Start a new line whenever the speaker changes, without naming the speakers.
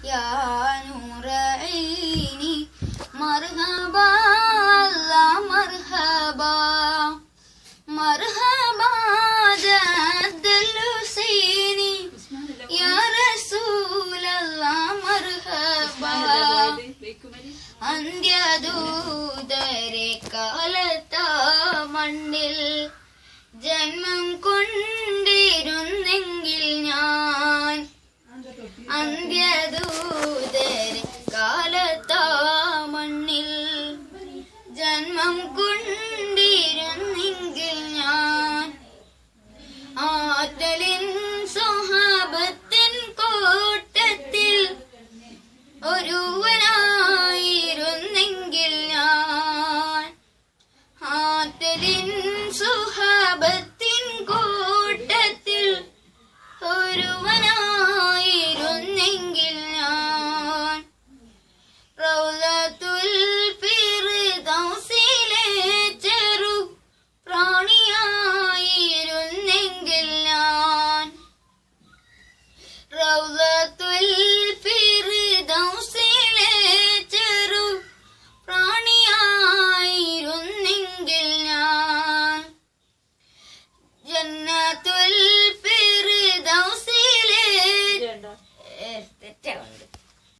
യാ നൂറ ഐനി മർഹബ അല്ലാ മർഹബ മർഹബ ജദ്ദൽ ഹുസൈനി യാ റസൂലല്ലാ മർഹബ അന്ത്യദൂതരെ കാലത്ത മണ്ണിൽ ജന്മം കൊണ്ടിരുന്നെങ്കിൽ ഞാൻ